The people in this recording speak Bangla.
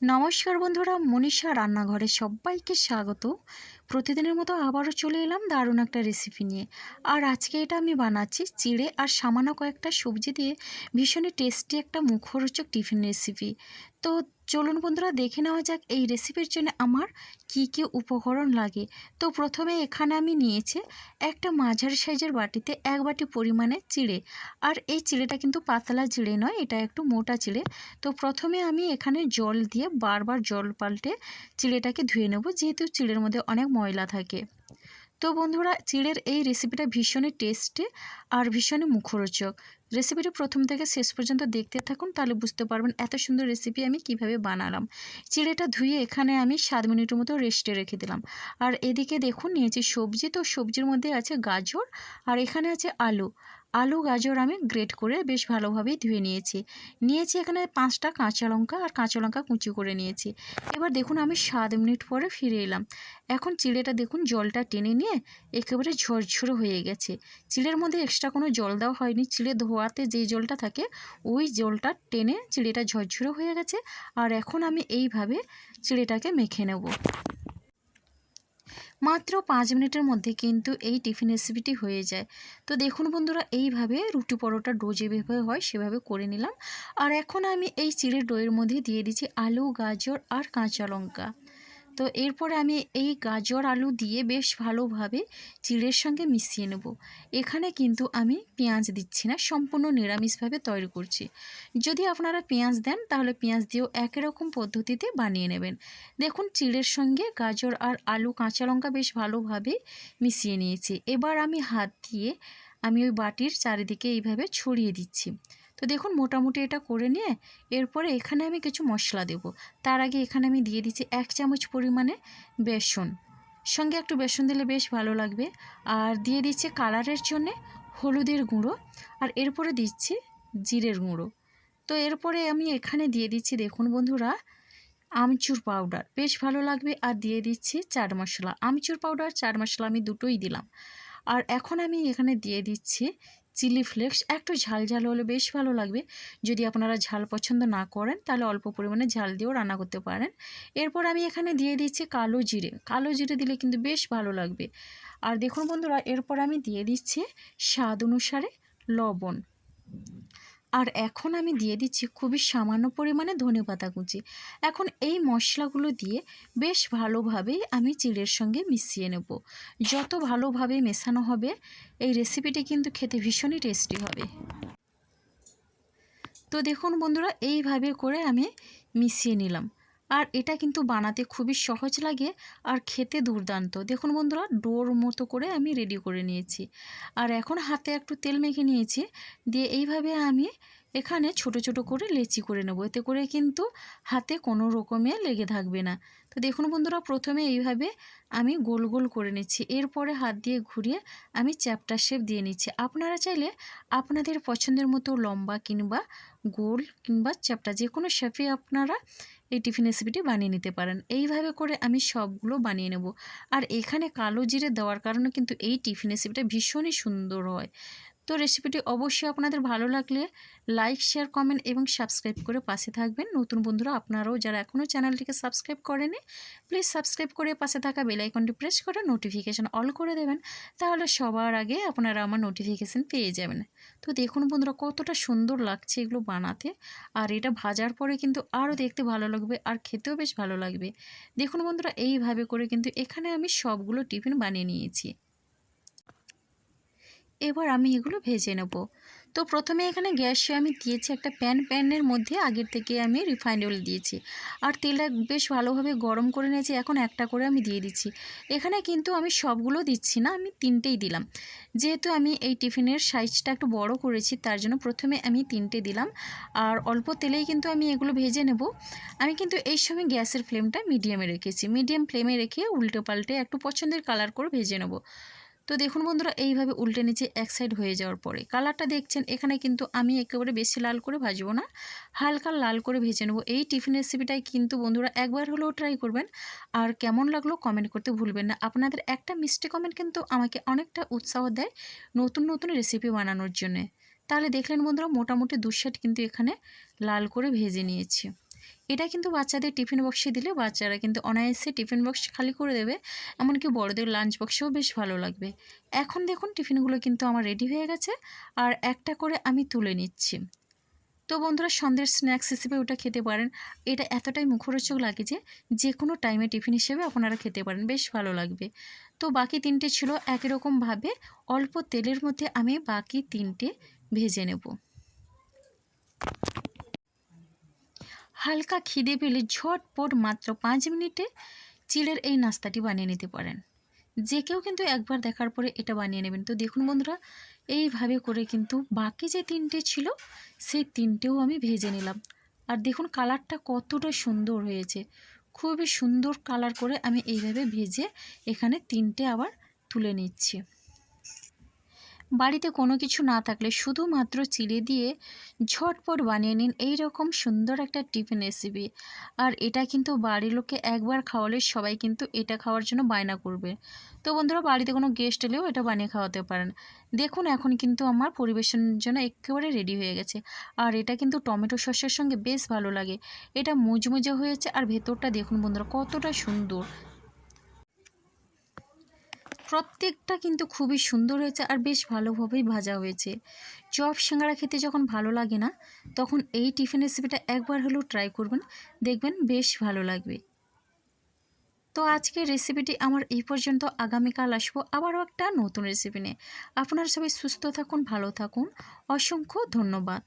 নমস্কার বন্ধুরা, মনীষা রান্নাঘরে সবাইকে স্বাগত। প্রতিদিনের মতো আবারও চলে এলাম দারুণ একটা রেসিপি নিয়ে। আর আজকে এটা আমি বানাচ্ছি চিড়ে আর সামান্য কয়েকটা সবজি দিয়ে ভীষণই টেস্টি একটা মুখরোচক টিফিন রেসিপি। তো চলুন বন্ধুরা, দেখে নেওয়া যাক এই রেসিপির জন্য আমার কি কি উপকরণ লাগে। তো প্রথমে এখানে আমি নিয়েছি একটা মাঝারি সাইজের বাটিতে 1 বাটি পরিমাণে চিড়ে। আর এই চিড়েটা কিন্তু পাতলা চিড়ে নয়, এটা একটু মোটা চিড়ে। তো প্রথমে আমি এখানে জল দিয়ে বারবার জল পাল্টে চিড়েটাকে ধুয়ে নেব, যেহেতু চিড়ের মধ্যে অনেক ময়লা থাকে। তো বন্ধুরা, চিড়ের এই রেসিপিটা ভীষণই টেস্টি আর ভীষণই মুখরোচক। রেসিপিটা প্রথম থেকে শেষ পর্যন্ত দেখতে থাকুন, তাহলে বুঝতে পারবেন এত সুন্দর রেসিপি আমি কিভাবে বানালাম। চিড়েটা ধুয়ে এখানে আমি 7 মিনিটের মতো রেস্টে রেখে দিলাম। আর এদিকে দেখুন নিয়েছি সবজি। তো সবজির মধ্যে আছে গাজর আর এখানে আছে আলু। আলু গাজর আমি গ্রেট করে বেশ ভালোভাবেই ধুয়ে নিয়েছি এখানে 5টা কাঁচা লঙ্কা আর কাঁচা লঙ্কা কুচি করে নিয়েছি। এবার দেখুন আমি 7 মিনিট পরে ফিরে এলাম। এখন চিড়েটা দেখুন জলটা টেনে নিয়ে একেবারে ঝরঝরে হয়ে গেছে। চিড়ের মধ্যে এক্সট্রা কোনো জল দেওয়া হয়নি, চিড়ে ধোয়াতে যেই জলটা থাকে ওই জলটা টেনে চিড়েটা ঝরঝরে হয়ে গেছে। আর এখন আমি এইভাবে চিড়েটাকে মেখে নেব। মাত্র 5 মিনিটের মধ্যে কিন্তু এই টিফিন রেসিপিটি হয়ে যায়। তো দেখুন বন্ধুরা, এইভাবে রুটি পরোটা ডো যেভাবে হয় সেভাবে করে নিলাম। আর এখন আমি এই চিড়ের ডোয়ের মধ্যে দিয়ে দিচ্ছি আলু গাজর আর কাঁচা লঙ্কা। তো এরপরে আমি এই গাজর আলু দিয়ে বেশ ভালোভাবে চিড়ের সঙ্গে মিশিয়ে নেব। এখানে কিন্তু আমি পেঁয়াজ দিচ্ছি না, সম্পূর্ণ নিরামিষভাবে তৈরি করছি। যদি আপনারা পেঁয়াজ দেন তাহলে পেঁয়াজ দিয়েও একই রকম পদ্ধতিতে বানিয়ে নেবেন। দেখুন চিড়ের সঙ্গে গাজর আর আলু কাঁচা লঙ্কা বেশ ভালোভাবে মিশিয়ে নিয়েছি। এবার আমি হাত দিয়ে আমি ওই বাটির চারিদিকে এইভাবে ছড়িয়ে দিচ্ছি। তো দেখুন মোটামুটি এটা করে নিয়ে এরপরে এখানে আমি কিছু মশলা দেব। তার আগে এখানে আমি দিয়ে দিচ্ছি 1 চামচ পরিমাণে বেসন, সঙ্গে একটু বেসন দিলে বেশ ভালো লাগবে। আর দিয়ে দিচ্ছি কালারের জন্যে হলুদের গুঁড়ো, আর এরপরে দিচ্ছি জিরের গুঁড়ো। তো এরপরে আমি এখানে দিয়ে দিচ্ছি দেখুন বন্ধুরা আমচুর পাউডার, বেশ ভালো লাগবে। আর দিয়ে দিচ্ছি চাট মশলা, আমচুর পাউডার চাট মশলা আমি দুটোই দিলাম। আর এখন আমি এখানে দিয়ে দিচ্ছি চিলি ফ্লেক্স, একটু ঝাল ঝাল হলে বেশ ভালো লাগবে। যদি আপনারা ঝাল পছন্দ না করেন তাহলে অল্প পরিমাণে ঝাল দিয়েও রান্না করতে পারেন। এরপর আমি এখানে দিয়ে দিচ্ছি কালো জিরে দিলে কিন্তু বেশ ভালো লাগবে। আর দেখুন বন্ধুরা, এরপর আমি দিয়ে দিচ্ছি স্বাদ অনুসারে লবণ। আর এখন আমি দিয়ে দিচ্ছি খুবই সামান্য পরিমাণে ধনেপাতা কুচি। এখন এই মশলাগুলো দিয়ে বেশ ভালোভাবেই আমি চিড়ের সঙ্গে মিশিয়ে নেব। যত ভালোভাবে মেশানো হবে এই রেসিপিটি কিন্তু খেতে ভীষণই টেস্টি হবে। তো দেখুন বন্ধুরা, এইভাবে করে আমি মিশিয়ে নিলাম। আর এটা কিন্তু বানাতে খুবই সহজ লাগে আর খেতে দুর্দান্ত। দেখুন বন্ধুরা, ডোর মতো করে আমি রেডি করে নিয়েছি। আর এখন হাতে একটু তেল মেখে নিয়েছি, দিয়ে এইভাবে আমি এখানে ছোট ছোট করে লেচি করে নেব। এতে করে কিন্তু হাতে কোনো রকমে লেগে থাকবে না। তো দেখুন বন্ধুরা, প্রথমে এইভাবে আমি গোল গোল করে নিচ্ছি, এরপরে হাত দিয়ে ঘুরিয়ে আমি চ্যাপ্টা শেপ দিয়ে নিচ্ছি। আপনারা চাইলে আপনাদের পছন্দের মতো লম্বা কিংবা গোল কিংবা চ্যাপ্টা যে কোনো শেপে আপনারা এই টিফিন রেসিপিটি বানিয়ে নিতে পারেন। এইভাবে করে আমি সবগুলো বানিয়ে নেব। আর এখানে কালো জিরে দেওয়ার কারণে কিন্তু এই টিফিন রেসিপিটা ভীষণই সুন্দর হয়। তো রেসিপিটি অবশ্যই আপনাদের ভালো লাগলে লাইক শেয়ার কমেন্ট এবং সাবস্ক্রাইব করে পাশে থাকবেন। নতুন বন্ধুরা আপনারাও যারা এখনও চ্যানেলটিকে সাবস্ক্রাইব করেনি প্লিজ সাবস্ক্রাইব করে পাশে থাকা বেল আইকনটি প্রেস করে নোটিফিকেশান অল করে দেবেন, তাহলে সবার আগে আপনারা আমার নোটিফিকেশান পেয়ে যাবেন। তো দেখুন বন্ধুরা, কতটা সুন্দর লাগছে এগুলো বানাতে। আর এটা ভাজার পরে কিন্তু আরও দেখতে ভালো লাগবে আর খেতেও বেশ ভালো লাগবে। দেখুন বন্ধুরা, এইভাবে করে কিন্তু এখানে আমি সবগুলো টিফিন বানিয়ে নিয়েছি। এবার আমি এগুলো ভেজে নেব। তো প্রথমে এখানে গ্যাসে আমি দিয়েছি একটা প্যানের মধ্যে আগের থেকে আমি রিফাইন্ড অয়েল দিয়েছি। আর তেলটা বেশ ভালোভাবে গরম করে নিয়েছি। এখন একটা করে আমি দিয়ে দিচ্ছি। এখানে কিন্তু আমি সবগুলো দিচ্ছি না, আমি 3টেই দিলাম। যেহেতু আমি এই টিফিনের সাইজটা একটু বড় করেছি তার জন্য প্রথমে আমি 3টে দিলাম। আর অল্প তেলেই কিন্তু আমি এগুলো ভেজে নেব। আমি কিন্তু এই সময় গ্যাসের ফ্লেমটা মিডিয়ামে রেখেছি। মিডিয়াম ফ্লেমে রেখে উল্টে পাল্টে একটু পছন্দের কালার করে ভেজে নেব। তো দেখুন বন্ধুরা, এইভাবে উল্টে নিচে এক সাইড হয়ে যাওয়ার পরে কালারটা দেখছেন, এখানে কিন্তু আমি একেবারে বেশি লাল করে ভাজবো না, হালকা লাল করে ভেজে নেব। এই টিফিন রেসিপিটাই কিন্তু বন্ধুরা একবার হলেও ট্রাই করবেন। আর কেমন লাগলো কমেন্ট করতে ভুলবেন না। আপনাদের একটা মিষ্টি কমেন্ট কিন্তু আমাকে অনেকটা উৎসাহ দেয় নতুন নতুন রেসিপি বানানোর জন্যে। তাহলে দেখলেন বন্ধুরা, মোটামুটি 2 সাইড কিন্তু এখানে লাল করে ভেজে নিয়েছি। এটা কিন্তু বাচ্চাদের টিফিন বক্সে দিলে বাচ্চারা কিন্তু অনায়াসে টিফিন বক্স খালি করে দেবে, এমনকি বড়দের লাঞ্চ বক্সেও বেশ ভালো লাগবে। এখন দেখুন টিফিনগুলো কিন্তু আমার রেডি হয়ে গেছে, আর একটা করে আমি তুলে নিচ্ছি। তো বন্ধুরা, সন্ধ্যের স্ন্যাক্স হিসেবে ওটা খেতে পারেন। এটা এতটাই মুখরোচক লাগে যে যে কোনো টাইমে টিফিন হিসেবে আপনারা খেতে পারেন, বেশ ভালো লাগবে। তো বাকি 3টে ছিল একই রকমভাবে অল্প তেলের মধ্যে আমি বাকি 3টে ভেজে নেব। হালকা খিদে পেলে ঝটপট মাত্র 5 মিনিটে চিড়ের এই নাস্তাটি বানিয়ে নিতে পারেন। যে কেউ কিন্তু একবার দেখার পরে এটা বানিয়ে নেবেন। তো দেখুন বন্ধুরা, এইভাবে করে কিন্তু বাকি যে 3টে ছিল সেই 3টেও আমি ভেজে নিলাম। আর দেখুন কালারটা কতটা সুন্দর হয়েছে, খুবই সুন্দর কালার করে আমি এইভাবে ভেজে এখানে 3টে আবার তুলে নিচ্ছি। বাড়িতে কোনো কিছু না থাকলে শুধুমাত্র চিড়ে দিয়ে ঝটপট বানিয়ে নিন এই রকম সুন্দর একটা টিফিন রেসিপি। আর এটা কিন্তু বাড়ির লোককে একবার খাওয়ালে সবাই কিন্তু এটা খাওয়ার জন্য বায়না করবে। তো বন্ধুরা, বাড়িতে কোনো গেস্ট এলেও এটা বানিয়ে খাওয়াতে পারেন। দেখুন এখন কিন্তু আমার পরিবেশনের জন্য একেবারে রেডি হয়ে গেছে। আর এটা কিন্তু টমেটো সসের সঙ্গে বেশ ভালো লাগে। এটা মুচমুচে হয়েছে আর ভেতরটা দেখুন বন্ধুরা কতটা সুন্দর। প্রত্যেকটা কিন্তু খুবই সুন্দর হয়েছে আর বেশ ভালোভাবেই ভাজা হয়েছে। চপ সিঙ্গারা খেতে যখন ভালো লাগে না, তখন এই টিফিন রেসিপিটা একবার হলেও ট্রাই করবেন, দেখবেন বেশ ভালো লাগবে। তো আজকের রেসিপিটি আমার এই পর্যন্ত। আগামীকাল আসবো আবারও একটা নতুন রেসিপি নিয়ে। আপনারা সবাই সুস্থ থাকুন, ভালো থাকুন। অসংখ্য ধন্যবাদ।